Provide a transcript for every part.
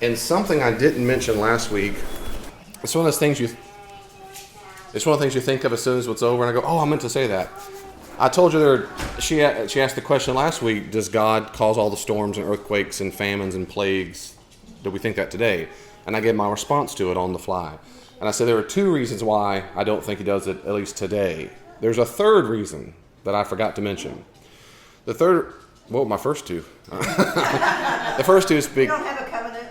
And something I didn't mention last week, it's one of those things you think of as soon as it's over, and I go, oh, I meant to say that. I told you she asked the question last week, does God cause all the storms and earthquakes and famines and plagues? Do we think that today? And I gave my response to it on the fly. And I said there are two reasons why I don't think he does it, at least today. There's a third reason that I forgot to mention. The third, well, my first two. The first two is We don't have a covenant.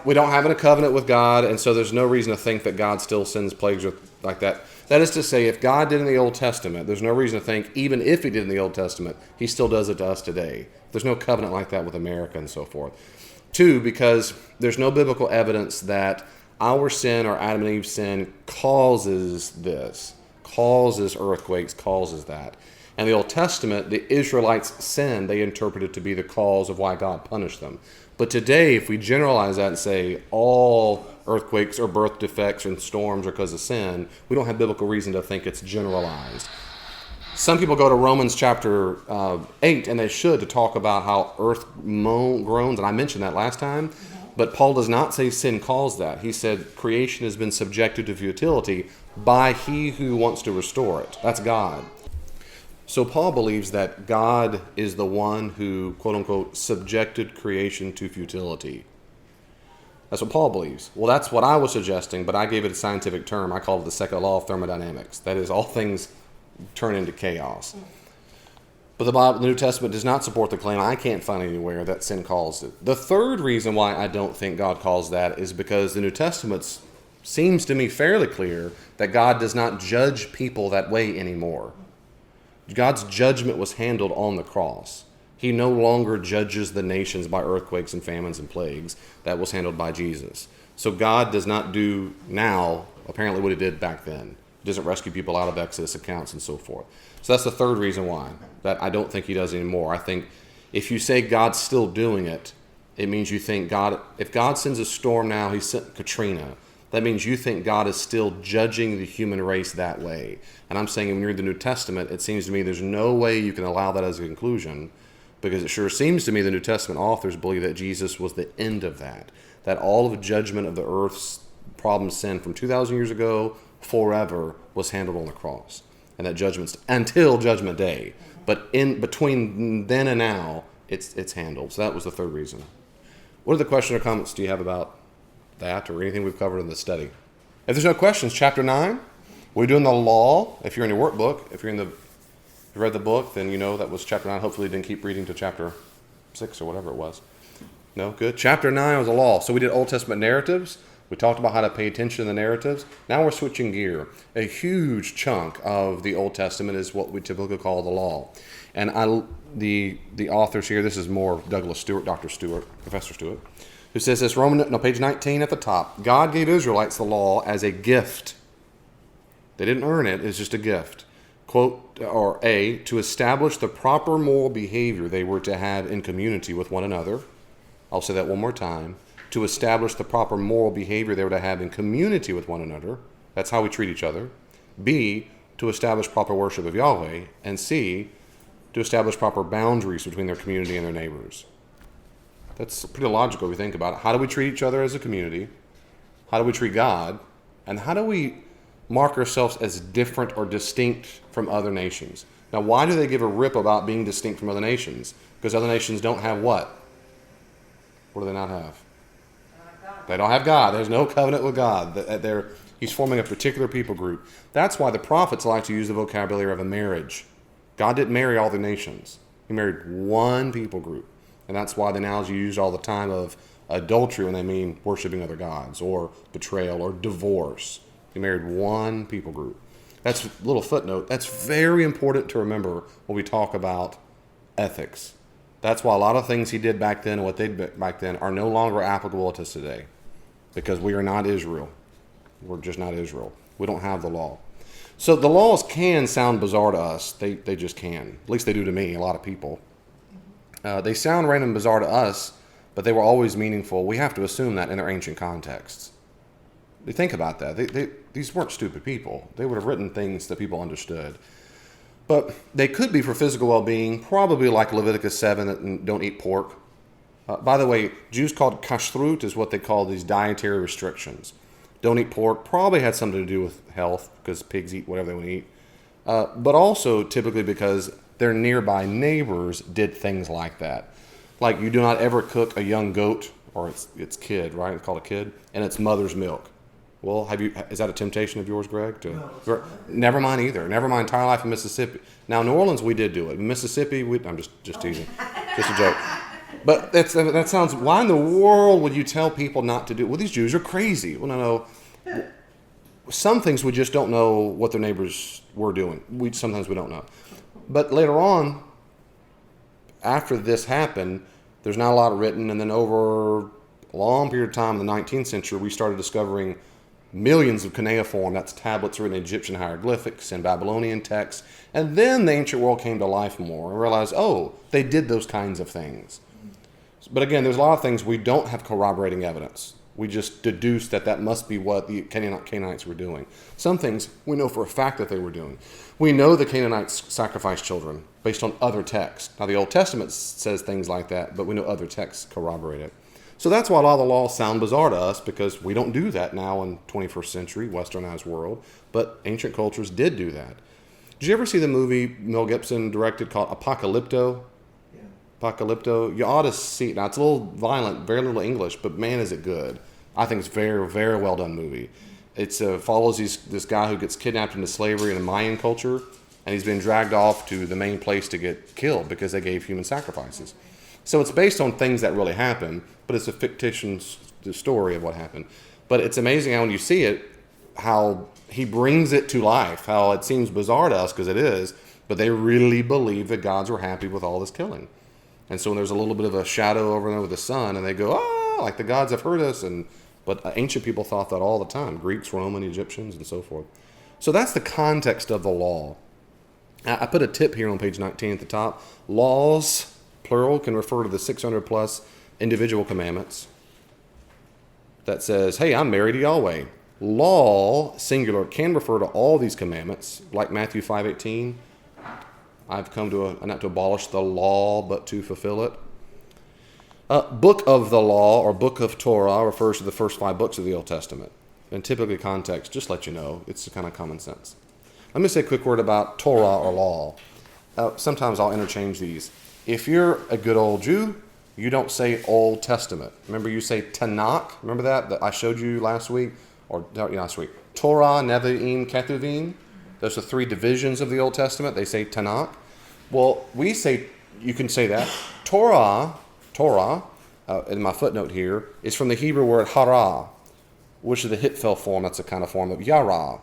We don't have a covenant with God, and so there's no reason to think that God still sends plagues like that. That is to say, if God did in the Old Testament, there's no reason to think, even if he did in the Old Testament, he still does it to us today. There's no covenant like that with America and so forth. Two, because there's no biblical evidence that our sin or Adam and Eve's sin causes this, causes earthquakes, causes that. And the Old Testament, the Israelites' sin, they interpreted to be the cause of why God punished them. But today, if we generalize that and say all earthquakes or birth defects and storms are because of sin, we don't have biblical reason to think it's generalized. Some people go to Romans chapter 8, and they should, to talk about how earth groans, and I mentioned that last time. But Paul does not say sin caused that. He said creation has been subjected to futility by he who wants to restore it. That's God. So Paul believes that God is the one who, quote unquote, subjected creation to futility. That's what Paul believes. Well, that's what I was suggesting, but I gave it a scientific term. I called it the second law of thermodynamics. That is, all things turn into chaos. But the New Testament does not support the claim. I can't find anywhere that sin caused it. The third reason why I don't think God caused that is because the New Testament seems to me fairly clear that God does not judge people that way anymore. God's judgment was handled on the cross. He no longer judges the nations by earthquakes and famines and plagues. That was handled by Jesus. So God does not do now, apparently, what he did back then. He doesn't rescue people out of Exodus accounts and so forth. So that's the third reason why, that I don't think he does anymore. I think if you say God's still doing it, it means you think God, if God sends a storm now, he sent Katrina, that means you think God is still judging the human race that way. And I'm saying when you read the New Testament, it seems to me there's no way you can allow that as a conclusion, because it sure seems to me the New Testament authors believe that Jesus was the end of that all of the judgment of the earth's problem sin from 2,000 years ago forever was handled on the cross. And that judgment's until Judgment Day. But in between then and now, it's handled. So that was the third reason. What other questions or comments do you have about that or anything we've covered in the study? If there's no questions, chapter 9, we're doing the law. If you're in your workbook, if you read the book, then you know that was chapter 9. Hopefully you didn't keep reading to chapter 6 or whatever it was. No? Good. Chapter 9 was the law. So we did Old Testament narratives. We talked about how to pay attention to the narratives. Now we're switching gear. A huge chunk of the Old Testament is what we typically call the law. And the authors here, this is more Douglas Stewart, Dr. Stewart, Professor Stewart, who says this, page 19 at the top. God gave Israelites the law as a gift. They didn't earn it. It's just a gift. Quote, or A, to establish the proper moral behavior they were to have in community with one another. I'll say that one more time. To establish the proper moral behavior they were to have in community with one another. That's how we treat each other. B, to establish proper worship of Yahweh. And C, to establish proper boundaries between their community and their neighbors. That's pretty logical if you think about it. How do we treat each other as a community? How do we treat God? And how do we mark ourselves as different or distinct from other nations? Now, why do they give a rip about being distinct from other nations? Because other nations don't have what? What do they not have? They don't have God. There's no covenant with God. He's forming a particular people group. That's why the prophets like to use the vocabulary of a marriage. God didn't marry all the nations. He married one people group. And that's why the analogy used all the time of adultery when they mean worshiping other gods, or betrayal, or divorce. He married one people group. That's a little footnote. That's very important to remember when we talk about ethics. That's why a lot of things he did back then and what they did back then are no longer applicable to us today. Because we are not Israel. We're just not Israel. We don't have the law. So the laws can sound bizarre to us. They just can. At least they do to me, a lot of people. They sound random and bizarre to us, but they were always meaningful. We have to assume that in their ancient contexts. You think about that. These weren't stupid people. They would have written things that people understood. But they could be for physical well-being, probably like Leviticus 7, that don't eat pork. By the way, Jews called kashrut is what they call these dietary restrictions. Don't eat pork. Probably had something to do with health because pigs eat whatever they want to eat. But also typically because their nearby neighbors did things like that. Like you do not ever cook a young goat or its kid, right? It's called a kid, and its mother's milk. Well, is that a temptation of yours, Greg? No. Never mind either. Never mind entire life in Mississippi. Now, New Orleans, we did do it. In Mississippi, I'm just teasing. Just a joke. But that sounds, why in the world would you tell people not to do it? Well, these Jews are crazy. Well, no. Some things we just don't know what their neighbors were doing. Sometimes we don't know. But later on, after this happened, there's not a lot written. And then over a long period of time in the 19th century, we started discovering millions of cuneiform, that's tablets written in Egyptian hieroglyphics and Babylonian texts. And then the ancient world came to life more and realized, oh, they did those kinds of things. But again, there's a lot of things we don't have corroborating evidence. We just deduce that must be what the Canaanites were doing. Some things we know for a fact that they were doing. We know the Canaanites sacrificed children based on other texts. Now, the Old Testament says things like that, but we know other texts corroborate it. So that's why a lot of the laws sound bizarre to us, because we don't do that now in 21st century, westernized world, but ancient cultures did do that. Did you ever see the movie Mel Gibson directed called Apocalypto? Yeah. Apocalypto. You ought to see it. Now, it's a little violent, very little English, but man, is it good. I think it's a very, very well done movie. It follows this guy who gets kidnapped into slavery in the Mayan culture, and he's been dragged off to the main place to get killed because they gave human sacrifices. So it's based on things that really happened, but it's a fictitious story of what happened. But it's amazing how when you see it, how he brings it to life, how it seems bizarre to us because it is, but they really believe that gods were happy with all this killing. And so when there's a little bit of a shadow over the sun, and they go, like the gods have heard us. But ancient people thought that all the time, Greeks, Roman, Egyptians, and so forth. So that's the context of the law. I put a tip here on page 19 at the top. Laws, plural, can refer to the 600 plus individual commandments that says, hey, I'm married to Yahweh. Law, singular, can refer to all these commandments, like Matthew 5:18. I've come not to abolish the law, but to fulfill it. Book of the law, or book of Torah, refers to the first 5 books of the Old Testament. And typically context, just let you know, it's kind of common sense. Let me say a quick word about Torah or law. Sometimes I'll interchange these. If you're a good old Jew, you don't say Old Testament. Remember, you say Tanakh. Remember that I showed you last week? Torah, Nevi'im, Ketuvim. Those are 3 divisions of the Old Testament. They say Tanakh. Well, you can say that. Torah, in my footnote here, is from the Hebrew word hara, which is the Hitfel form. That's a kind of form of yara.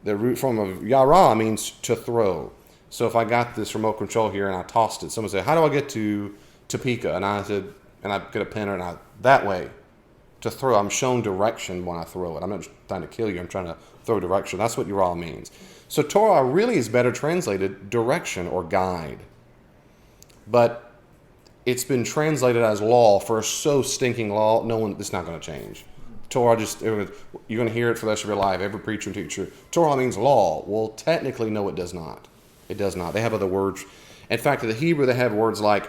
The root form of yara means to throw. So if I got this remote control here and I tossed it, someone said, how do I get to Topeka? And I said, and I get a pen and that way, to throw. I'm shown direction when I throw it. I'm not just trying to kill you. I'm trying to throw direction. That's what yara means. So Torah really is better translated direction or guide. But it's been translated as law for so stinking law, it's not going to change. Torah you're going to hear it for the rest of your life, every preacher and teacher. Torah means law. Well, technically, no, it does not. It does not. They have other words. In fact, in the Hebrew, they have words like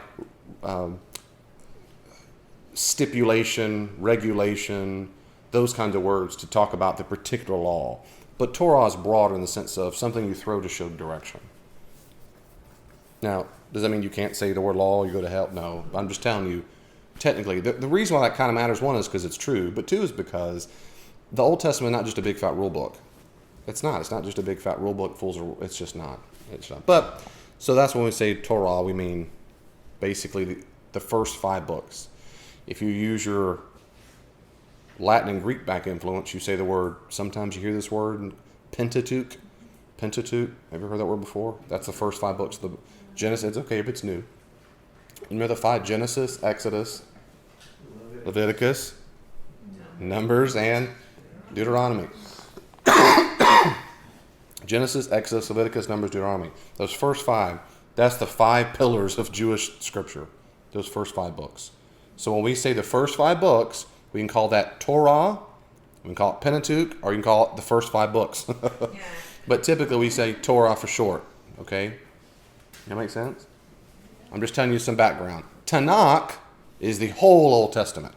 stipulation, regulation, those kinds of words to talk about the particular law. But Torah is broader in the sense of something you throw to show direction. Now, does that mean you can't say the word law or you go to hell? No. I'm just telling you, technically. The reason why that kind of matters, one, is because it's true, but 2 is because the Old Testament is not just a big fat rule book. It's not. It's not just a big fat rule book. It's just not. It's not. But, so that's when we say Torah, we mean basically the first 5 books. If you use your Latin and Greek back influence, you say the word, sometimes you hear this word, Pentateuch. Pentateuch. Have you heard that word before? That's the first 5 books. The Genesis, it's okay if it's new. Remember the 5? Genesis, Exodus, Leviticus, Numbers, and Deuteronomy. Genesis, Exodus, Leviticus, Numbers, Deuteronomy. Those first 5, that's the 5 pillars of Jewish scripture. Those first 5 books. So when we say the first 5 books, we can call that Torah, we can call it Pentateuch, or you can call it the first 5 books. Yeah. But typically we say Torah for short. Okay? That make sense? I'm just telling you some background. Tanakh is the whole Old Testament.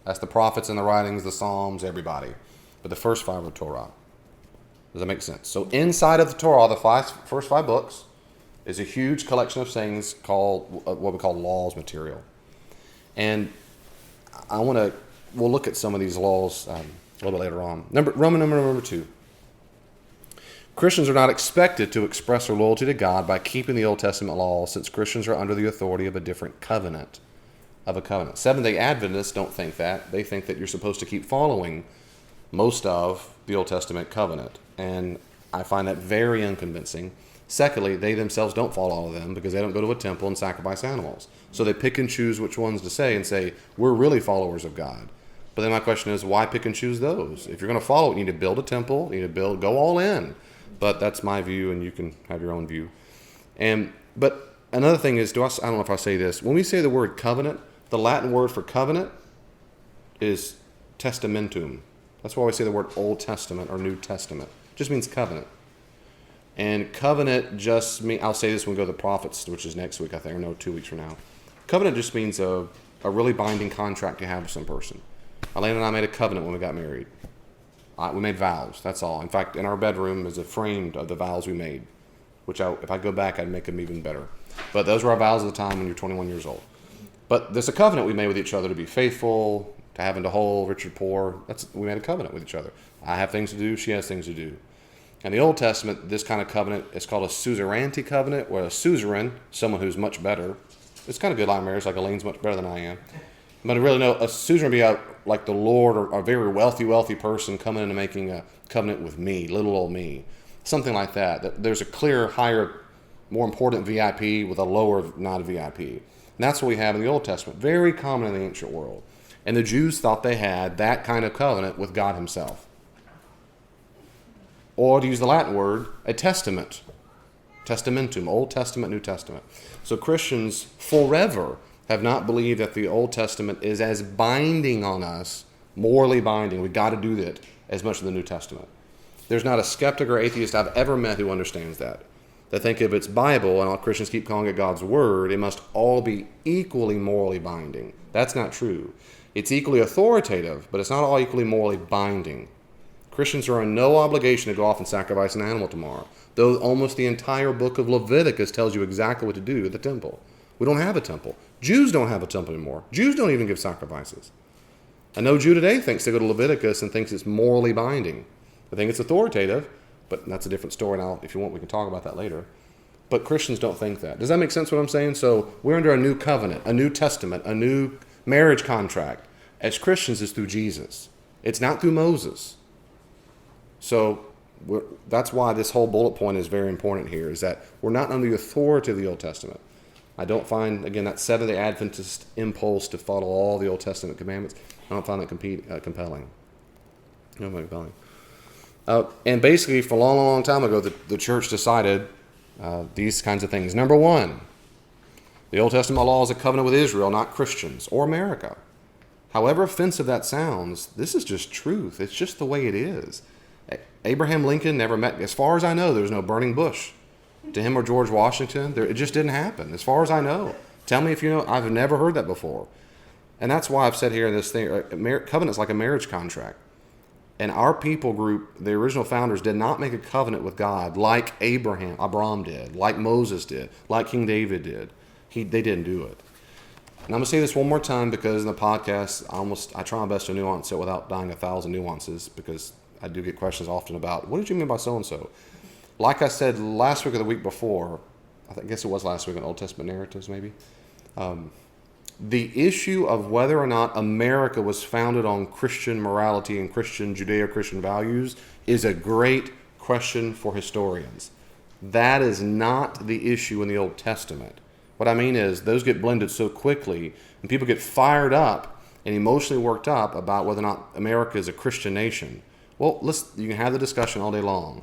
That's the prophets and the writings, the Psalms, everybody. But the first 5 are Torah. Does that make sense? So inside of the Torah, the first 5 books, is a huge collection of sayings called what we call laws material. And we'll look at some of these laws a little bit later on. Roman number 2. Christians are not expected to express their loyalty to God by keeping the Old Testament law, since Christians are under the authority of a different covenant. Seventh-day Adventists don't think that. They think that you're supposed to keep following most of the Old Testament covenant. And I find that very unconvincing. Secondly, they themselves don't follow all of them because they don't go to a temple and sacrifice animals. So they pick and choose which ones to say and say, we're really followers of God. But then my question is, why pick and choose those? If you're going to follow it, you need to build a temple, you need to go all in. But that's my view, and you can have your own view. But another thing is, I don't know if I say this, when we say the word covenant, the Latin word for covenant is testamentum. That's why we say the word Old Testament or New Testament. It just means covenant. And covenant just means, I'll say this when we go to the prophets, which is next week, I think, or no, 2 weeks from now. Covenant just means a really binding contract you have with some person. Elaine and I made a covenant when we got married. We made vows, that's all. In fact, in our bedroom is a frame of the vows we made, which if I go back, I'd make them even better. But those were our vows at the time when you're 21 years old. But there's a covenant we made with each other to be faithful, to have and to hold, rich and poor. We made a covenant with each other. I have things to do, she has things to do. In the Old Testament, this kind of covenant is called a suzerainty covenant, where a suzerain, someone who's much better, it's kind of good like marriage, like Elaine's much better than I am. But I really know a suzerain would be like the Lord or a very wealthy person coming in and making a covenant with me, little old me. Something like that. There's a clear, higher, more important VIP with a lower not a VIP. And that's what we have in the Old Testament. Very common in the ancient world. And the Jews thought they had that kind of covenant with God himself. Or to use the Latin word, a testament. Testamentum, Old Testament, New Testament. So Christians forever have not believed that the Old Testament is as binding on us, morally binding. We've got to do that as much as the New Testament. There's not a skeptic or atheist I've ever met who understands that. They think if it's Bible, and all Christians keep calling it God's Word, it must all be equally morally binding. That's not true. It's equally authoritative, but it's not all equally morally binding. Christians are in no obligation to go off and sacrifice an animal tomorrow, though almost the entire book of Leviticus tells you exactly what to do at the temple. We don't have a temple. Jews don't have a temple anymore. Jews don't even give sacrifices. I know Jew today thinks they go to Leviticus and thinks it's morally binding. I think it's authoritative, but that's a different story. Now, if you want, we can talk about that later. But Christians don't think that. Does that make sense what I'm saying? So we're under a new covenant, a new testament, a new marriage contract. As Christians, it's through Jesus. It's not through Moses. So that's why this whole bullet point is very important here, is that we're not under the authority of the Old Testament. I don't find, again, that Seventh-day Adventist impulse to follow all the Old Testament commandments, I don't find that compelling. And basically, for a long time ago, the church decided these kinds of things. Number one, the Old Testament law is a covenant with Israel, not Christians or America. However offensive that sounds, this is just truth. It's just the way it is. Abraham Lincoln never met, as far as I know, there's no burning bush to him or George Washington. It just didn't happen, as far as I know. Tell me if you know. I've never heard that before. And that's why I've said here in this thing, covenant's like a marriage contract. And our people group, the original founders, did not make a covenant with God like Abraham did, like Moses did, like King David did. They didn't do it. And I'm going to say this one more time because in the podcast, I try my best to nuance it without dying 1,000 nuances, because I do get questions often about, what did you mean by so-and-so? Like I said last week or the week before, I guess it was last week in Old Testament narratives maybe, the issue of whether or not America was founded on Christian morality and Christian Judeo-Christian values is a great question for historians. That is not the issue in the Old Testament. What I mean is those get blended so quickly and people get fired up and emotionally worked up about whether or not America is a Christian nation. Well, you can have the discussion all day long.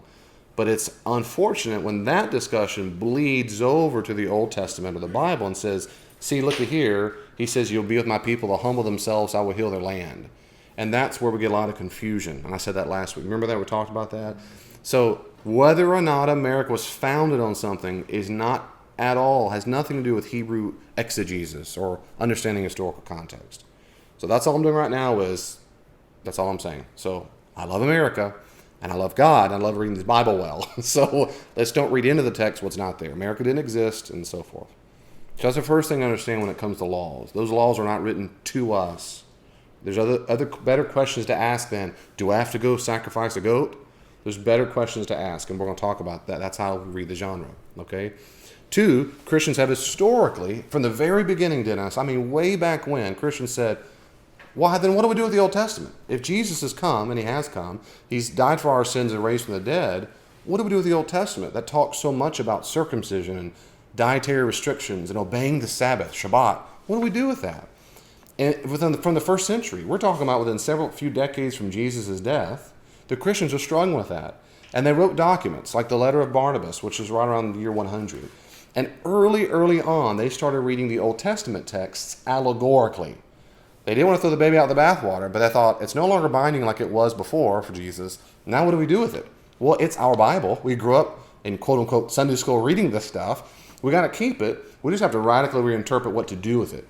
But it's unfortunate when that discussion bleeds over to the Old Testament or the Bible and says, see, look at here. He says, you'll be with my people, they'll humble themselves, I will heal their land. And that's where we get a lot of confusion. And I said that last week. Remember that? We talked about that? So whether or not America was founded on something is not at all. It has nothing to do with Hebrew exegesis or understanding historical context. So that's all I'm doing right now that's all I'm saying. So I love America, and I love God, and I love reading the Bible well. So let's don't read into the text what's not there. America didn't exist, and so forth. So that's the first thing to understand when it comes to laws. Those laws are not written to us. There's other better questions to ask than, do I have to go sacrifice a goat? There's better questions to ask, and we're going to talk about that. That's how we read the genre, okay? 2, Christians have historically, from the very beginning, Dennis, I mean way back when, Christians said, why, then what do we do with the Old Testament? If Jesus has come, and he has come, he's died for our sins and raised from the dead, what do we do with the Old Testament that talks so much about circumcision and dietary restrictions and obeying the Sabbath, Shabbat? What do we do with that? And from the first century, we're talking about within few decades from Jesus' death, the Christians are struggling with that. And they wrote documents like the letter of Barnabas, which is right around the year 100. And early on, they started reading the Old Testament texts allegorically. They didn't want to throw the baby out the bathwater, but they thought, it's no longer binding like it was before for Jesus. Now what do we do with it? Well, it's our Bible. We grew up in quote-unquote Sunday school reading this stuff. We got to keep it. We just have to radically reinterpret what to do with it.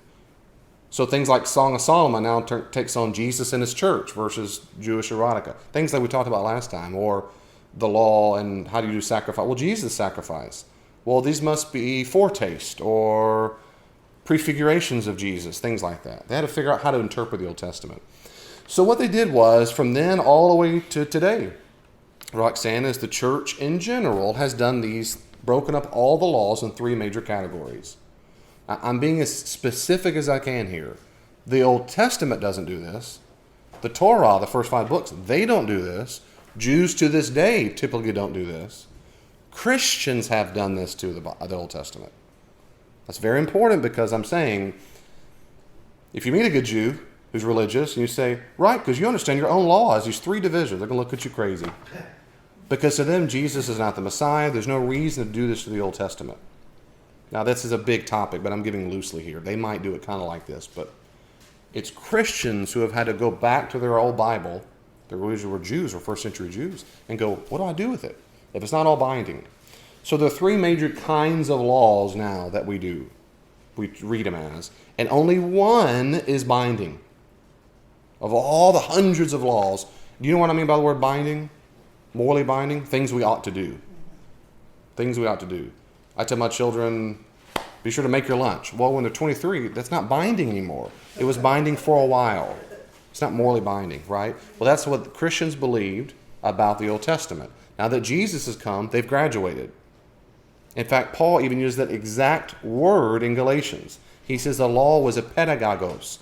So things like Song of Solomon now takes on Jesus and his church versus Jewish erotica. Things that we talked about last time, or the law and how do you do sacrifice. Well, Jesus sacrificed. Well, these must be foretaste or prefigurations of Jesus, things like that. They had to figure out how to interpret the Old Testament. So what they did was, from then all the way to today, Roxanne, is the church in general has done these, broken up all the laws in 3 major categories. I'm being as specific as I can here. The Old Testament doesn't do this. The Torah, the first 5 books, they don't do this. Jews to this day typically don't do this. Christians have done this to the Old Testament. That's very important, because I'm saying, if you meet a good Jew who's religious and you say, right, because you understand your own laws, these 3 divisions, they're going to look at you crazy. Because to them, Jesus is not the Messiah. There's no reason to do this to the Old Testament. Now, this is a big topic, but I'm giving loosely here. They might do it kind of like this, but it's Christians who have had to go back to their old Bible, the original were Jews or first century Jews, and go, what do I do with it if it's not all binding? So there are 3 major kinds of laws now that we do. We read them as. And only one is binding. Of all the hundreds of laws, do you know what I mean by the word binding? Morally binding? Things we ought to do. Things we ought to do. I tell my children, be sure to make your lunch. Well, when they're 23, that's not binding anymore. It was binding for a while. It's not morally binding, right? Well, that's what the Christians believed about the Old Testament. Now that Jesus has come, they've graduated. In fact, Paul even used that exact word in Galatians. He says the law was a pedagogos.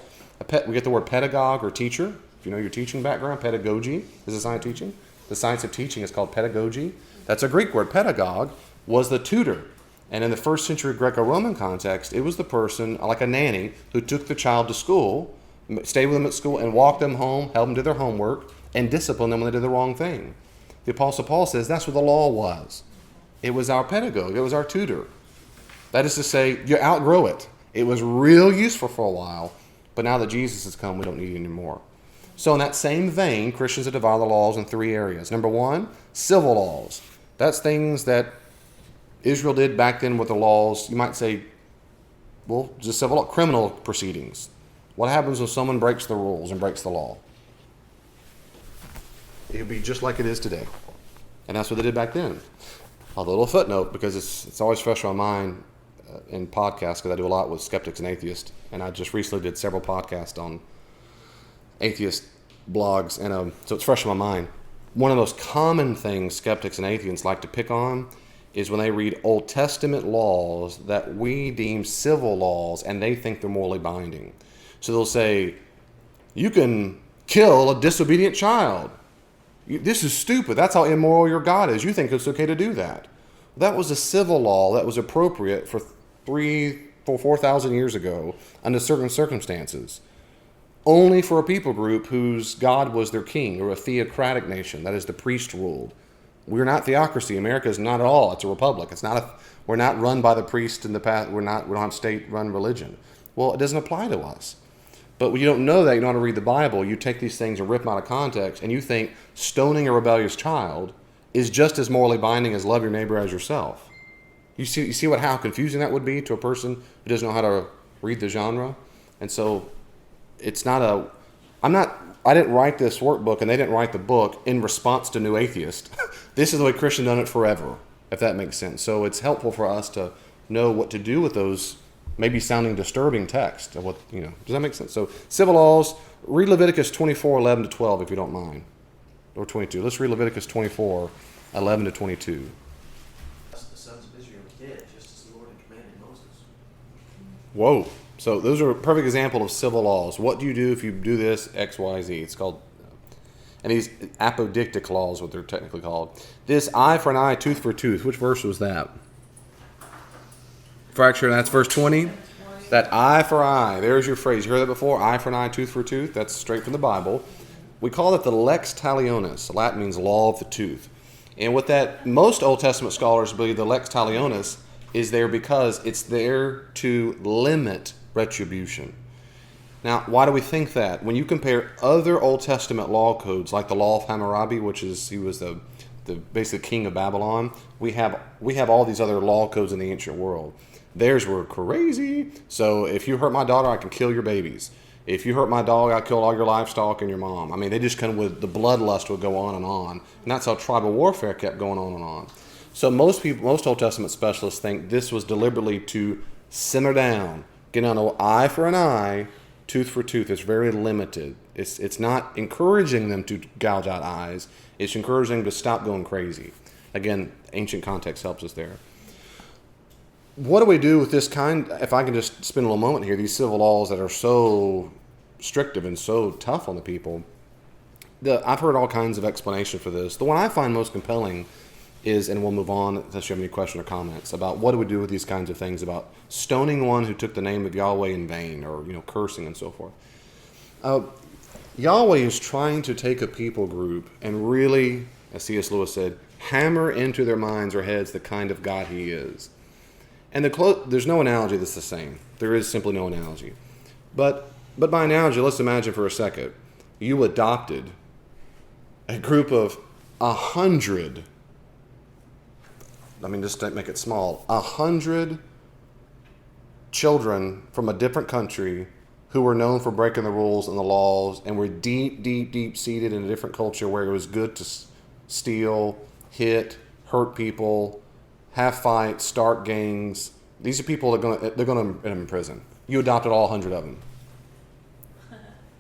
We get the word pedagogue or teacher. If you know your teaching background, pedagogy is a science of teaching. The science of teaching is called pedagogy. That's a Greek word. Pedagogue was the tutor. And in the first century Greco-Roman context, it was the person, like a nanny, who took the child to school, stayed with them at school, and walked them home, helped them do their homework, and disciplined them when they did the wrong thing. The Apostle Paul says that's what the law was. It was our pedagogue. It was our tutor. That is to say, you outgrow it. It was real useful for a while, but now that Jesus has come, we don't need it anymore. So in that same vein, Christians have divided the laws in 3 areas. Number 1, civil laws. That's things that Israel did back then with the laws. You might say, well, just civil law, criminal proceedings. What happens when someone breaks the rules and breaks the law? It would be just like it is today. And that's what they did back then. A little footnote, because it's always fresh on my mind in podcasts, because I do a lot with skeptics and atheists, and I just recently did several podcasts on atheist blogs, and so it's fresh on my mind. One of the most common things skeptics and atheists like to pick on is when they read Old Testament laws that we deem civil laws, and they think they're morally binding. So they'll say, you can kill a disobedient child. This is stupid. That's how immoral your God is. You think it's okay to do that. That was a civil law that was appropriate for 4,000 years ago under certain circumstances. Only for a people group whose God was their king, or a theocratic nation. That is, the priest ruled. We're not theocracy. America is not at all. It's a republic. We're not run by the priest in the past. We don't have state-run religion. Well, it doesn't apply to us. But when you don't know that, you don't know how to read the Bible, you take these things and rip them out of context, and you think stoning a rebellious child is just as morally binding as love your neighbor as yourself. You see how confusing that would be to a person who doesn't know how to read the genre? And so it's not I didn't write this workbook and they didn't write the book in response to New Atheist. This is the way Christians done it forever, if that makes sense. So it's helpful for us to know what to do with those maybe sounding disturbing texts. Of what, does that make sense? So civil laws, read Leviticus 24:11-12 if you don't mind. Or 22. Let's read Leviticus 24:11-22. The sons of Israel did, just as the Lord had commanded Moses. Whoa. So those are a perfect example of civil laws. What do you do if you do this, X, Y, Z? It's called, and these apodictic laws, what they're technically called. This eye for an eye, tooth for a tooth. Which verse was that? Fracture, that's verse 20. That eye for eye. There's your phrase. You heard that before? Eye for an eye, tooth for a tooth. That's straight from the Bible. We call it the lex talionis. Latin means law of the tooth. And with that, most Old Testament scholars believe the lex talionis is there because it's there to limit retribution. Now, why do we think that? When you compare other Old Testament law codes, like the law of Hammurabi, he was the basic king of Babylon, we have all these other law codes in the ancient world. Theirs were crazy. So if you hurt my daughter, I can kill your babies. If you hurt my dog, I kill all your livestock and your mom. I mean, they just kind of the bloodlust would go on. And that's how tribal warfare kept going on and on. So most Old Testament specialists think this was deliberately to simmer down, get on an eye for an eye, tooth for tooth. It's very limited. It's not encouraging them to gouge out eyes. It's encouraging them to stop going crazy. Again, ancient context helps us there. What do we do with this kind, if I can just spend a little moment here, these civil laws that are so restrictive and so tough on the people? I've heard all kinds of explanation for this. The one I find most compelling is, and we'll move on unless you have any question or comments, about what do we do with these kinds of things, about stoning one who took the name of Yahweh in vain, or cursing and so forth. Yahweh is trying to take a people group and really, as C.S. Lewis said, hammer into their minds or heads the kind of God he is. And there's no analogy that's the same. There is simply no analogy. But by analogy, let's imagine for a second, you adopted a group of 100, just to make it small, 100 children from a different country who were known for breaking the rules and the laws and were deep seated in a different culture where it was good to steal, hit, hurt people, have fights, start gangs. These are people that they're going to in prison. You adopted all 100 of them.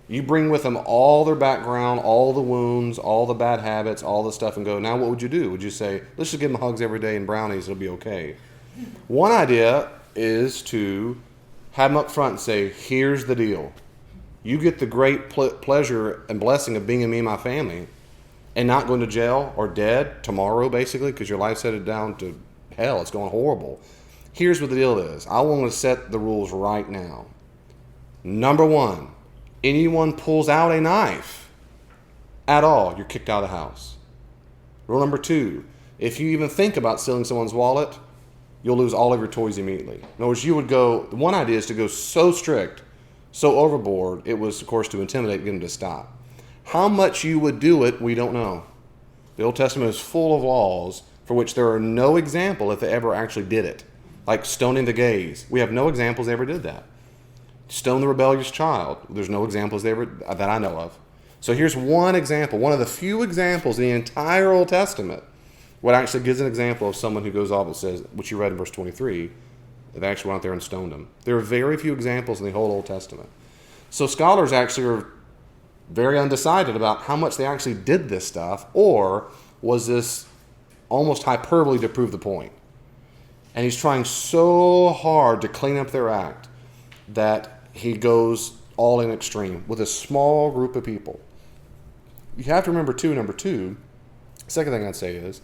You bring with them all their background, all the wounds, all the bad habits, all the stuff, and go, now what would you do? Would you say, let's just give them hugs every day and brownies, it'll be okay? One idea is to have them up front and say, here's the deal. You get the great pleasure and blessing of being in me and my family and not going to jail or dead tomorrow, basically, because your life's headed down to hell. It's going horrible. Here's what the deal is. I want to set the rules right now. Number one, anyone pulls out a knife at all, you're kicked out of the house. Rule number two, if you even think about stealing someone's wallet, you'll lose all of your toys immediately. In other words, one idea is to go so strict, so overboard, it was, of course, to intimidate and get them to stop. How much you would do it, we don't know. The Old Testament is full of laws for which there are no example if they ever actually did it. Like stoning the gays. We have no examples they ever did that. Stone the rebellious child. There's no examples that I know of. So here's one example, one of the few examples in the entire Old Testament, what actually gives an example of someone who goes off and says, which you read in verse 23, they actually went out there and stoned him. There are very few examples in the whole Old Testament. So scholars actually are very undecided about how much they actually did this stuff, or was this almost hyperbole to prove the point? And he's trying so hard to clean up their act that he goes all in extreme with a small group of people. You have to remember, number two, second thing I'd say is,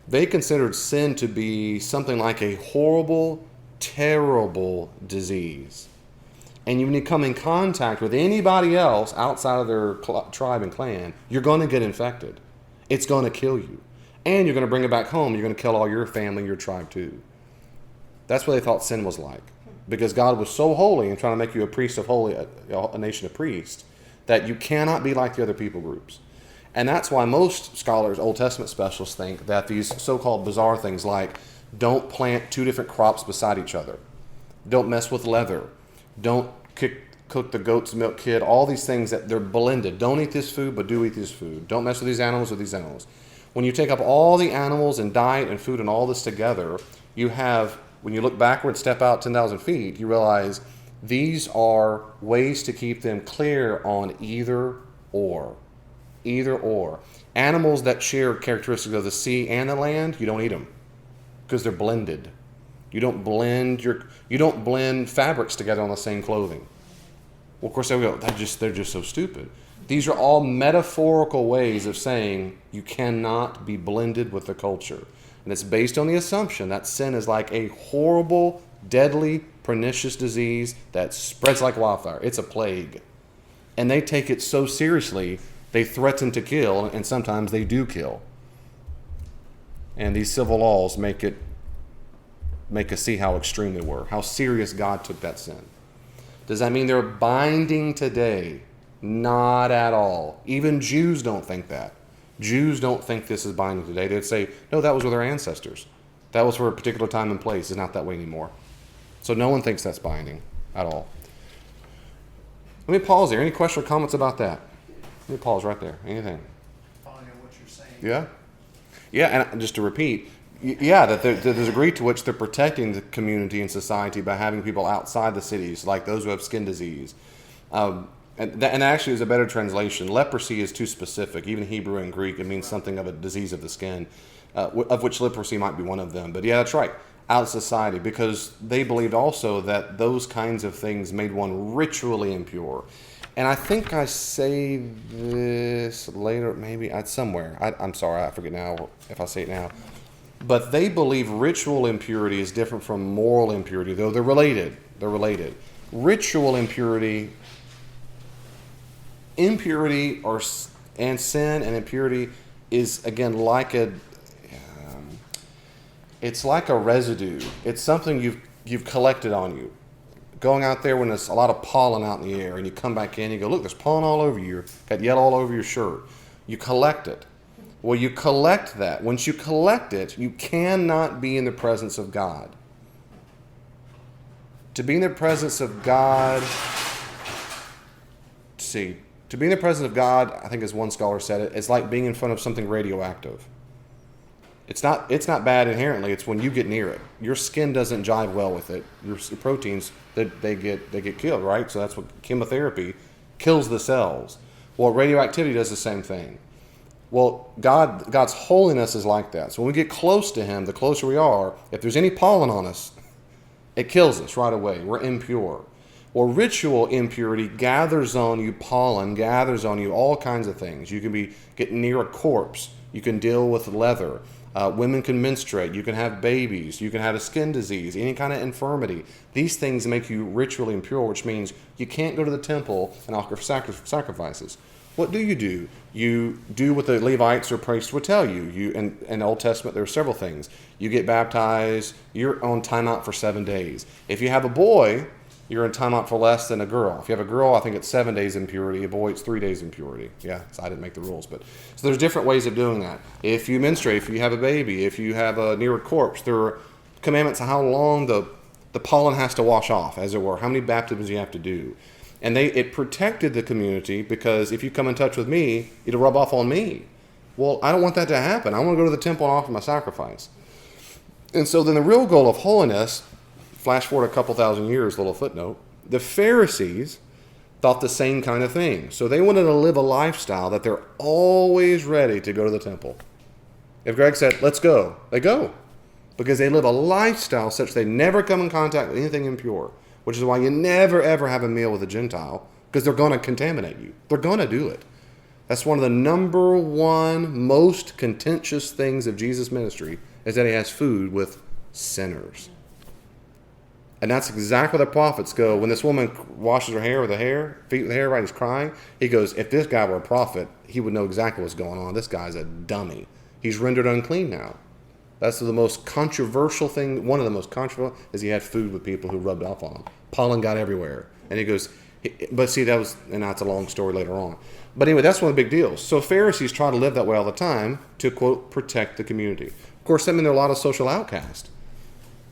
they considered sin to be something like a horrible, terrible disease. And when you come in contact with anybody else outside of their tribe and clan, you're going to get infected. It's going to kill you. And you're going to bring it back home. You're going to kill all your family, your tribe too. That's what they thought sin was like. Because God was so holy and trying to make you a priest of holy, a nation of priests, that you cannot be like the other people groups. And that's why most scholars, Old Testament specialists, think that these so-called bizarre things like Don't plant two different crops beside each other. Don't mess with leather. Don't cook the goat's milk kid. All these things that they're blended. Don't eat this food, but do eat this food. Don't mess with these animals When you take up all the animals and diet and food and all this together, you have, when you look backward, step out 10,000 feet, you realize these are ways to keep them clear on either or. Either or. Animals that share characteristics of the sea and the land, you don't eat them because they're blended. You don't blend fabrics together on the same clothing. Well, of course, they go, they're just so stupid. These are all metaphorical ways of saying you cannot be blended with the culture. And it's based on the assumption that sin is like a horrible, deadly, pernicious disease that spreads like wildfire. It's a plague. And they take it so seriously, they threaten to kill, and sometimes they do kill. And these civil laws make us see how extreme they were, how serious God took that sin. Does that mean they're binding today? Not at all. Even Jews don't think that. Jews don't think this is binding today. They'd say, no, that was with our ancestors. That was for a particular time and place. It's not that way anymore. So no one thinks that's binding at all. Let me pause there. Any questions or comments about that? Let me pause right there. Anything? Following what you're saying. Yeah? Yeah, and just to repeat, that there's a degree to which they're protecting the community and society by having people outside the cities, like those who have skin disease. And actually is a better translation. Leprosy is too specific. Even Hebrew and Greek, it means something of a disease of the skin, of which leprosy might be one of them. But yeah, that's right, out of society, because they believed also that those kinds of things made one ritually impure. And I think I say this later, maybe somewhere. I'm sorry, I forget now if I say it now. But they believe ritual impurity is different from moral impurity, though they're related. They're related. Ritual impurity and sin and impurity is, again, like it's like a residue. It's something you've collected on you. Going out there when there's a lot of pollen out in the air and you come back in, you go, look, there's pollen all over you. Got yellow all over your shirt. You collect it. Well, you collect that. Once you collect it, you cannot be in the presence of God. To be in the presence of God, to be in the presence of God, I think as one scholar said it, it's like being in front of something radioactive. It's not bad inherently. It's when you get near it. Your skin doesn't jive well with it. Your proteins, they get killed, right? So that's what chemotherapy kills the cells. Well, radioactivity does the same thing. Well, God's holiness is like that. So when we get close to Him, the closer we are, if there's any pollen on us, it kills us right away. We're impure. Well, ritual impurity gathers on you pollen, gathers on you all kinds of things. You can be getting near a corpse. You can deal with leather. Women can menstruate. You can have babies. You can have a skin disease, any kind of infirmity. These things make you ritually impure, which means you can't go to the temple and offer sacrifices. What do? You do what the Levites or priests would tell you. In the Old Testament, there are several things. You get baptized. You're on timeout for 7 days. If you have a boy, you're in timeout for less than a girl. If you have a girl, I think it's 7 days impurity. A boy, it's 3 days impurity. Yeah, so I didn't make the rules. So there's different ways of doing that. If you menstruate, if you have a baby, if you have a near a corpse, there are commandments on how long the pollen has to wash off, as it were, how many baptisms you have to do. And it protected the community because if you come in touch with me, it'll rub off on me. Well, I don't want that to happen. I want to go to the temple and offer my sacrifice. And so then the real goal of holiness, flash forward a couple thousand years, little footnote, the Pharisees thought the same kind of thing. So they wanted to live a lifestyle that they're always ready to go to the temple. If Greg said, let's go, they go. Because they live a lifestyle such they never come in contact with anything impure. Which is why you never, ever have a meal with a Gentile, because they're going to contaminate you. They're going to do it. That's one of the number one most contentious things of Jesus' ministry, is that He has food with sinners. And that's exactly what the prophets go. When this woman washes her hair with feet with hair, right, he's crying. He goes, if this guy were a prophet, he would know exactly what's going on. This guy's a dummy. He's rendered unclean now. That's the most controversial thing. One of the most controversial is he had food with people who rubbed off on him. Pollen got everywhere. And he goes, but see, and that's a long story later on. But anyway, that's one of the big deals. So Pharisees try to live that way all the time to, quote, protect the community. Of course, that means there are a lot of social outcasts.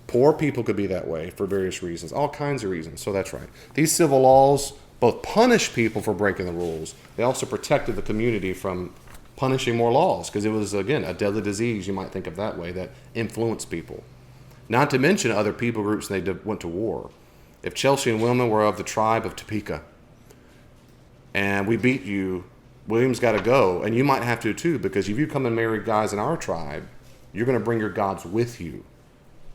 Poor people could be that way for various reasons, all kinds of reasons. So that's right. These civil laws both punish people for breaking the rules. They also protected the community from punishing more laws because it was, again, a deadly disease, you might think of that way, that influenced people. Not to mention other people groups when they went to war. If Chelsea and Wilman were of the tribe of Topeka and we beat you, William's got to go, and you might have to too, because if you come and marry guys in our tribe, you're going to bring your gods with you.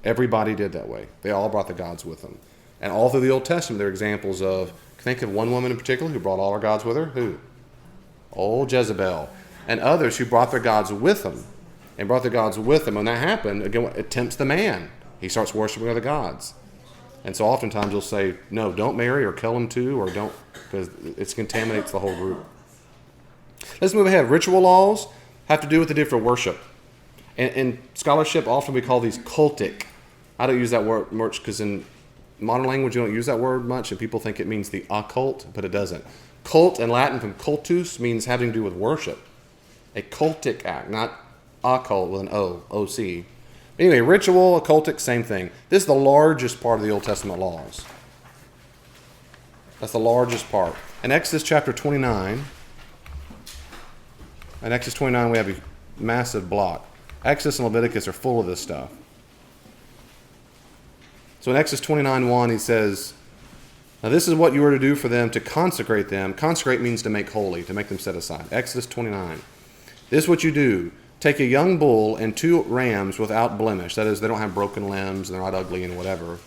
Everybody did that way. They all brought the gods with them. And all through the Old Testament, there are examples of, think of one woman in particular who brought all her gods with her. Who? Old Jezebel. And others who brought their gods with them. And brought their gods with them. When that happened, again, it tempts the man. He starts worshiping other gods. And so oftentimes you'll say, no, don't marry or kill him too, or don't, because it contaminates the whole group. Let's move ahead. Ritual laws have to do with the different worship. In scholarship, often we call these cultic. I don't use that word much because in modern language you don't use that word much, and people think it means the occult, but it doesn't. Cult in Latin from cultus means having to do with worship. A cultic act, not occult with an O, O-C. Anyway, ritual, occultic, same thing. This is the largest part of the Old Testament laws. That's the largest part. In Exodus chapter 29, we have a massive block. Exodus and Leviticus are full of this stuff. So in Exodus 29:1, he says, now this is what you are to do for them to consecrate them. Consecrate means to make holy, to make them set aside. Exodus 29. This is what you do. Take a young bull and 2 rams without blemish. That is, they don't have broken limbs and they're not ugly and whatever.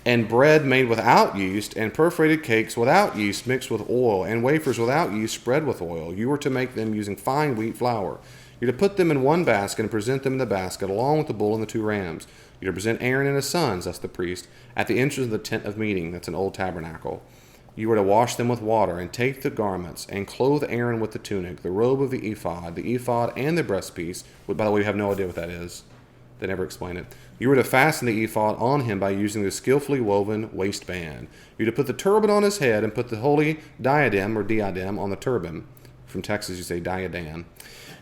And bread made without yeast, and perforated cakes without yeast mixed with oil, and wafers without yeast spread with oil. You are to make them using fine wheat flour. You're to put them in one basket and present them in the basket along with the bull and the 2 rams. You're to present Aaron and his sons, that's the priest, at the entrance of the tent of meeting, that's an old tabernacle. You are to wash them with water, and take the garments, and clothe Aaron with the tunic, the robe of the ephod, and the breastpiece. By the way, we have no idea what that is. They never explain it. You are to fasten the ephod on him by using the skillfully woven waistband. You're to put the turban on his head and put the holy diadem or diadem on the turban. From Texas, you say diadem.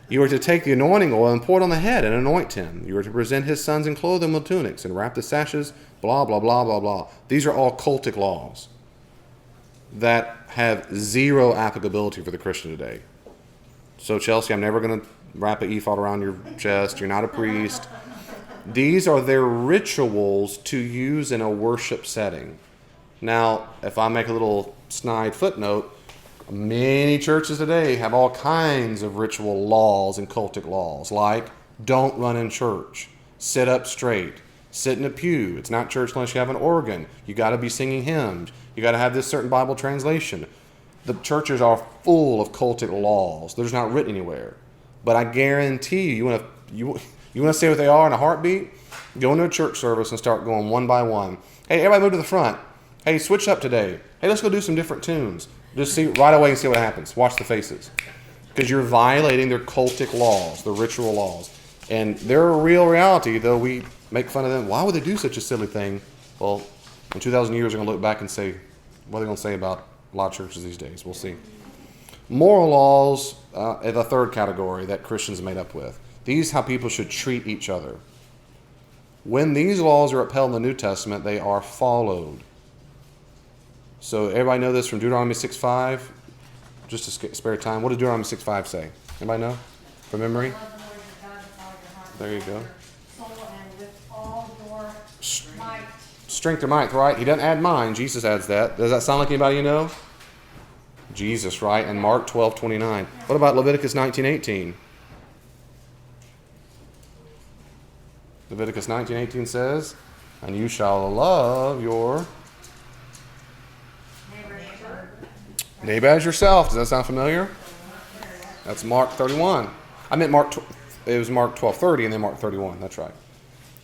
You are to take the anointing oil and pour it on the head and anoint him. You are to present his sons and clothe them with tunics and wrap the sashes, blah, blah, blah, blah, blah. These are all cultic laws that have zero applicability for the Christian today. So, Chelsea, I'm never going to wrap an ephod around your chest. You're not a priest. These are their rituals to use in a worship setting. Now, if I make a little snide footnote, many churches today have all kinds of ritual laws and cultic laws, like don't run in church, sit up straight, sit in a pew. It's not church unless you have an organ. You got to be singing hymns. You got to have this certain Bible translation. The churches are full of cultic laws. They're just not written anywhere. But I guarantee you want to say what they are in a heartbeat? Go into a church service and start going one by one. Hey, everybody move to the front. Hey, switch up today. Hey, let's go do some different tunes. Just see right away and see what happens. Watch the faces. Because you're violating their cultic laws, their ritual laws. And they're a real reality, though we make fun of them. Why would they do such a silly thing? Well, in 2,000 years, they're going to look back and say, what are they going to say about a lot of churches these days? We'll see. Moral laws are the third category that Christians are made up with. These are how people should treat each other. When these laws are upheld in the New Testament, they are followed. So everybody know this from Deuteronomy 6:5? Just to spare time. What did Deuteronomy 6:5 say? Anybody know? From memory? There you go. Strength or might, right? He doesn't add mind. Jesus adds that. Does that sound like anybody you know? Jesus, right? And Mark 12:29. What about Leviticus 19:18? Leviticus 19:18 says, and you shall love your neighbor as yourself. Does that sound familiar? That's Mark 31. I meant it was Mark 12:30 and then Mark 31. That's right.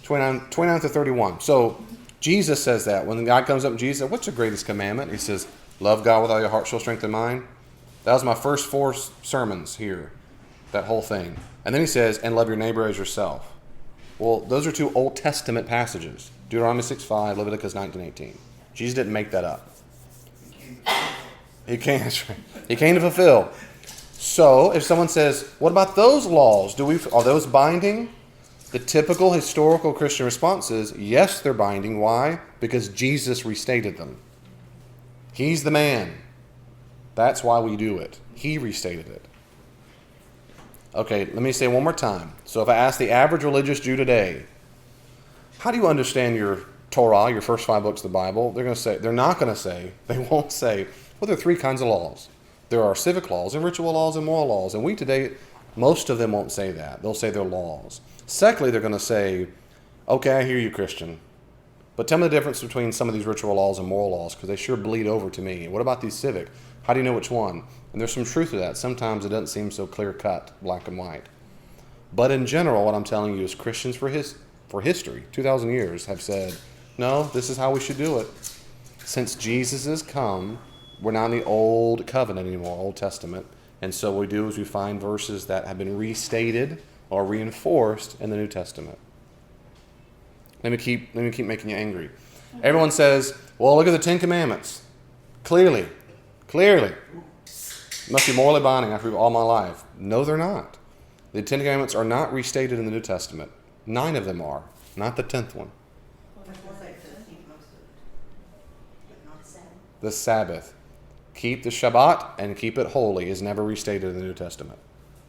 29 to 31. So Jesus says that. When the guy comes up and Jesus says, what's the greatest commandment? He says, love God with all your heart, soul, strength, and mind. That was my first 4 sermons here. That whole thing. And then he says, and love your neighbor as yourself. Well, those are 2 Old Testament passages. Deuteronomy 6:5, Leviticus 19:18. Jesus didn't make that up. He came to fulfill. So, if someone says, what about those laws? Are those binding? The typical historical Christian response is, yes, they're binding. Why? Because Jesus restated them. He's the man. That's why we do it. He restated it. Okay, let me say it one more time. So if I ask the average religious Jew today, how do you understand your Torah, your first 5 books of the Bible? They won't say, well, there are 3 kinds of laws. There are civic laws and ritual laws and moral laws. And we today, most of them won't say that. They'll say they're laws. Secondly, they're going to say, okay, I hear you, Christian. But tell me the difference between some of these ritual laws and moral laws, because they sure bleed over to me. What about these civic? How do you know which one? And there's some truth to that. Sometimes it doesn't seem so clear-cut, black and white. But in general, what I'm telling you is Christians for history, 2,000 years, have said, no, this is how we should do it. Since Jesus has come, we're not in the Old Covenant anymore, Old Testament. And so what we do is we find verses that have been restated or reinforced in the New Testament. Let me keep making you angry. Everyone says, well, look at the 10 Commandments. Clearly. Must be morally binding after all my life. No, they're not. The 10 Commandments are not restated in the New Testament. 9 of them are, not the 10th one. The Sabbath. Keep the Shabbat and keep it holy is never restated in the New Testament.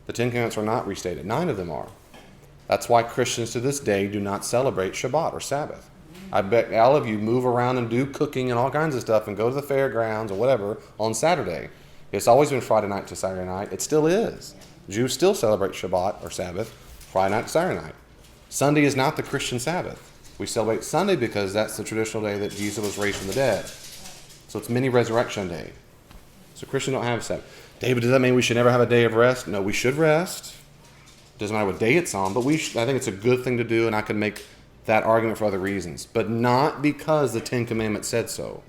The 10 Commandments are not restated. 9 of them are. That's why Christians to this day do not celebrate Shabbat or Sabbath. I bet all of you move around and do cooking and all kinds of stuff and go to the fairgrounds or whatever on Saturday. It's always been Friday night to Saturday night. It still is. Jews still celebrate Shabbat or Sabbath, Friday night to Saturday night. Sunday is not the Christian Sabbath. We celebrate Sunday because that's the traditional day that Jesus was raised from the dead. So it's mini resurrection day. So Christians don't have Sabbath. David, does that mean we should never have a day of rest? No, we should rest. Doesn't matter what day it's on, but I think it's a good thing to do, and I can make that argument for other reasons. But not because the 10 Commandments said so.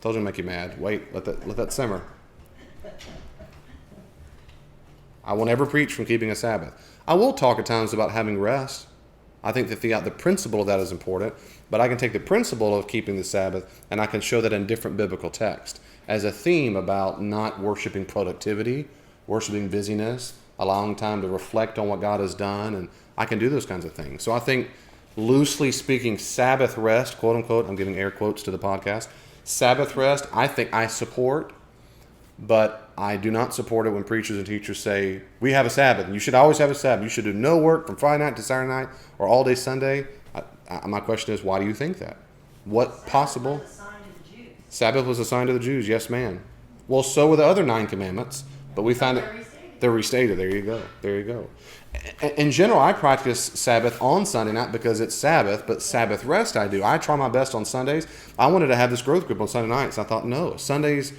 Told you to make you mad. Wait, let that simmer. I will never preach from keeping a Sabbath. I will talk at times about having rest. I think that the principle of that is important, but I can take the principle of keeping the Sabbath and I can show that in different biblical texts as a theme about not worshiping productivity, worshiping busyness, allowing time to reflect on what God has done, and I can do those kinds of things. So I think, loosely speaking, Sabbath rest, quote unquote, I'm giving air quotes to the podcast, Sabbath rest, I think I support, but I do not support it when preachers and teachers say, we have a Sabbath, and you should always have a Sabbath. You should do no work from Friday night to Saturday night or all day Sunday. My question is, why do you think that? What possible? Sabbath was assigned to the Jews, yes, ma'am. Well, so were the other 9 commandments, but we find that they're restated. There you go. In general, I practice Sabbath on Sunday, not because it's Sabbath, but Sabbath rest I do. I try my best on Sundays. I wanted to have this growth group on Sunday nights. I thought, no, Sundays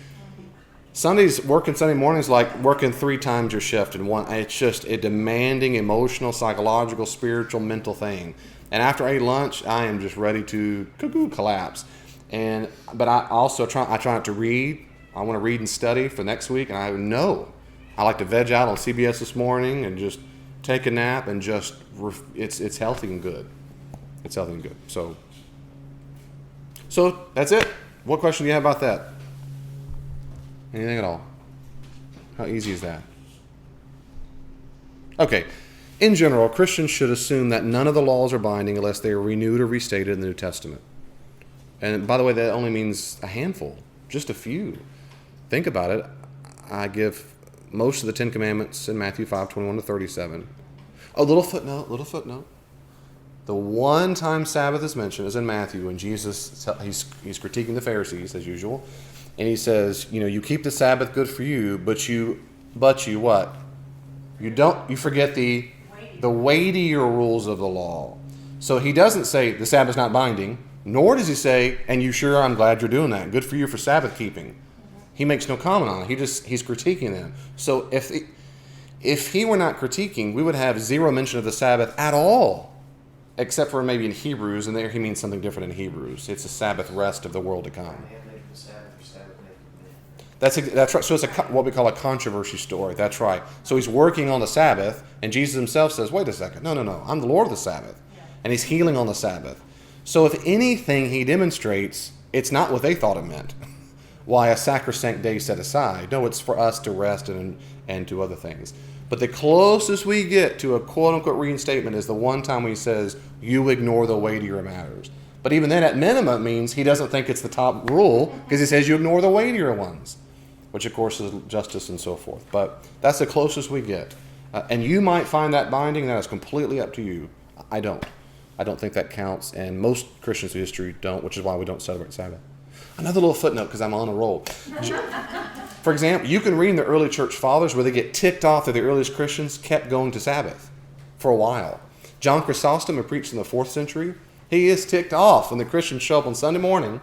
working Sunday mornings like working 3 times your shift in one. It's just a demanding emotional, psychological, spiritual, mental thing. And after I eat lunch, I am just ready to collapse. But I also try not to read. I want to read and study for next week. And I like to veg out on CBS this morning and just take a nap and just it's healthy and good. It's healthy and good. So that's it. What question do you have about that? Anything at all? How easy is that? Okay. In general, Christians should assume that none of the laws are binding unless they are renewed or restated in the New Testament. And by the way, that only means a handful, just a few. Think about it. I give most of the 10 Commandments in Matthew 5:21-37. A little footnote. The one time Sabbath is mentioned is in Matthew when Jesus, he's critiquing the Pharisees as usual. And he says, you keep the Sabbath good for you, but you what? You forget the weightier rules of the law. So he doesn't say the Sabbath's not binding, nor does he say, and you sure I'm glad you're doing that. Good for you for Sabbath keeping. He makes no comment on it. He's critiquing them. So if he were not critiquing, we would have zero mention of the Sabbath at all, except for maybe in Hebrews, and there he means something different in Hebrews. It's a Sabbath rest of the world to come. That's right. So it's what we call a controversy story. That's right. So he's working on the Sabbath, and Jesus himself says, wait a second. No. I'm the Lord of the Sabbath. And he's healing on the Sabbath. So if anything he demonstrates, it's not what they thought it meant. why a sacrosanct day set aside. No, it's for us to rest and do other things. But the closest we get to a quote-unquote reinstatement is the one time when he says, you ignore the weightier matters. But even then, at minimum, it means he doesn't think it's the top rule because he says you ignore the weightier ones, which, of course, is justice and so forth. But that's the closest we get. And you might find that binding. That is completely up to you. I don't. I don't think that counts, and most Christians through history don't, which is why we don't celebrate Sabbath. Another little footnote, because I'm on a roll. For example, you can read in the early church fathers where they get ticked off that the earliest Christians kept going to Sabbath for a while. John Chrysostom, who preached in the 4th century, he is ticked off when the Christians show up on Sunday morning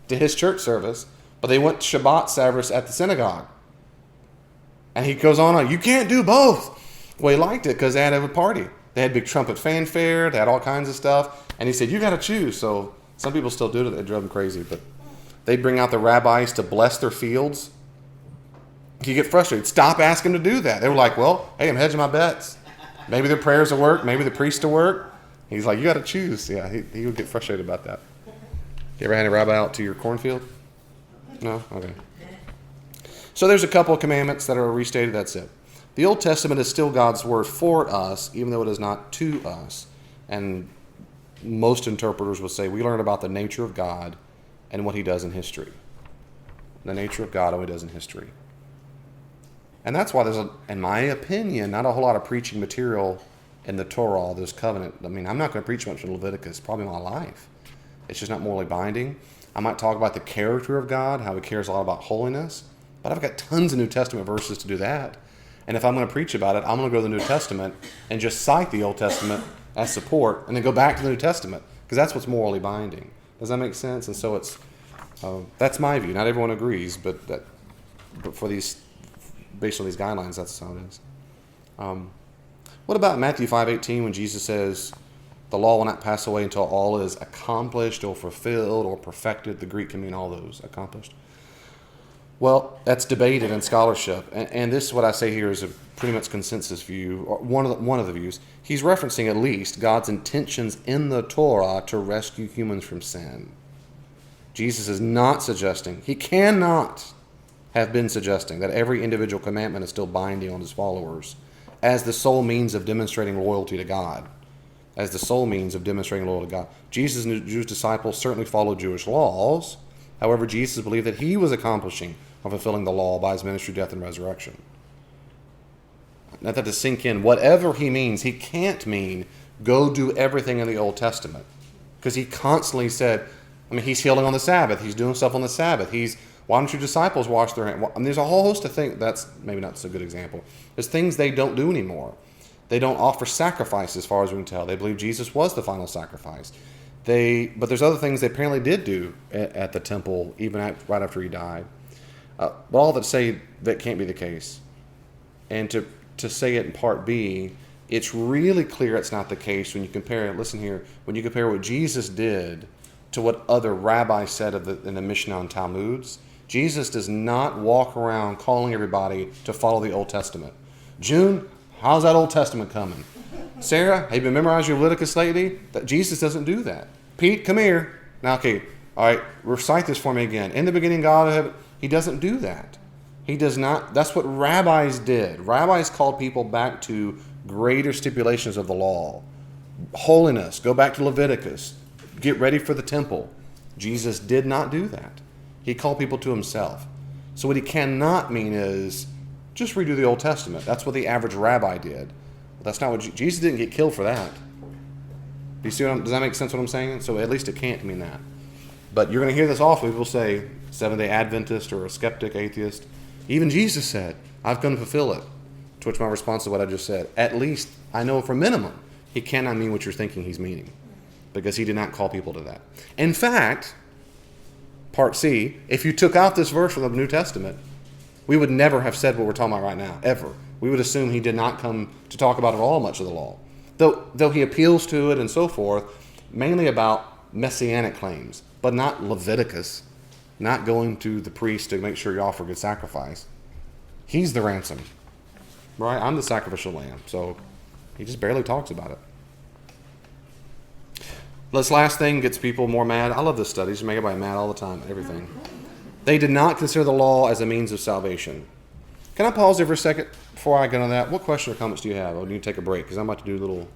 to his church service, but they went to Shabbat service at the synagogue. And he goes on, you can't do both. Well, he liked it because they had to have a party. They had big trumpet fanfare, they had all kinds of stuff. And he said, you got to choose. So some people still do it, it drove them crazy. But they'd bring out the rabbis to bless their fields. You get frustrated. Stop asking them to do that. They were like, well, hey, I'm hedging my bets. Maybe their prayers will work, maybe the priest will work. He's like, you got to choose. Yeah, he would get frustrated about that. You ever had a rabbi out to your cornfield? No? Okay. So there's a couple of commandments that are restated. That's it. The Old Testament is still God's word for us, even though it is not to us. And most interpreters would say we learn about the nature of God and what he does in history. The nature of God and what he does in history. And that's why there's, in my opinion, not a whole lot of preaching material in the Torah, this covenant. I mean, I'm not going to preach much in Leviticus, probably my life. It's just not morally binding. I might talk about the character of God, how he cares a lot about holiness. But I've got tons of New Testament verses to do that. And if I'm going to preach about it, I'm going to go to the New Testament and just cite the Old Testament as support and then go back to the New Testament because that's what's morally binding. Does that make sense? And so it's that's my view. Not everyone agrees, but for these, based on these guidelines, that's how it is. What about Matthew 5:18 when Jesus says, the law will not pass away until all is accomplished or fulfilled or perfected? The Greek can mean all those, accomplished. Well, that's debated in scholarship, and this, what I say here, is a pretty much consensus view, or one of the views. He's referencing at least God's intentions in the Torah to rescue humans from sin. Jesus is not suggesting, he cannot have been suggesting that every individual commandment is still binding on his followers as the sole means of demonstrating loyalty to God. As the sole means of demonstrating loyalty to God. Jesus and the Jewish disciples certainly followed Jewish laws. However, Jesus believed that he was accomplishing or fulfilling the law by his ministry, death, and resurrection. Not that to sink in, whatever he means, he can't mean go do everything in the Old Testament. Because he constantly said, I mean, he's healing on the Sabbath. He's doing stuff on the Sabbath. Why don't your disciples wash their hands? I mean, there's a whole host of things. That's maybe not so good example. There's things they don't do anymore. They don't offer sacrifice as far as we can tell. They believe Jesus was the final sacrifice. But there's other things they apparently did do at the temple, even right after he died. But all that say that can't be the case. And to say it in part B, it's really clear it's not the case when you compare it. Listen here. When you compare what Jesus did to what other rabbis said in the Mishnah and Talmuds, Jesus does not walk around calling everybody to follow the Old Testament. June, how's that Old Testament coming? Sarah, have you been memorizing your Leviticus lately? Jesus doesn't do that. Pete, come here. Now, okay, all right, recite this for me again. In the beginning, God of heaven. He doesn't do that. He does not. That's what rabbis did. Rabbis called people back to greater stipulations of the law. Holiness, go back to Leviticus. Get ready for the temple. Jesus did not do that. He called people to himself. So what he cannot mean is just redo the Old Testament. That's what the average rabbi did. But that's not what Jesus didn't get killed for that. Do you see does that make sense what I'm saying? So at least it can't mean that. But you're going to hear this often. People say, Seventh-day Adventist or a skeptic, atheist. Even Jesus said, I've come to fulfill it. To which my response is what I just said. At least I know for minimum, he cannot mean what you're thinking he's meaning. Because he did not call people to that. In fact, part C, if you took out this verse from the New Testament, we would never have said what we're talking about right now, ever. We would assume he did not come to talk about at all much of the law. Though he appeals to it and so forth, mainly about messianic claims, but not Leviticus, not going to the priest to make sure you offer good sacrifice. He's the ransom, right? I'm the sacrificial lamb, so he just barely talks about it. This last thing gets people more mad. I love this study. Just make everybody mad all the time, everything. They did not consider the law as a means of salvation. Can I pause there for a second before I get on that? What question or comments do you have? Or do you take a break? Because I'm about to do a little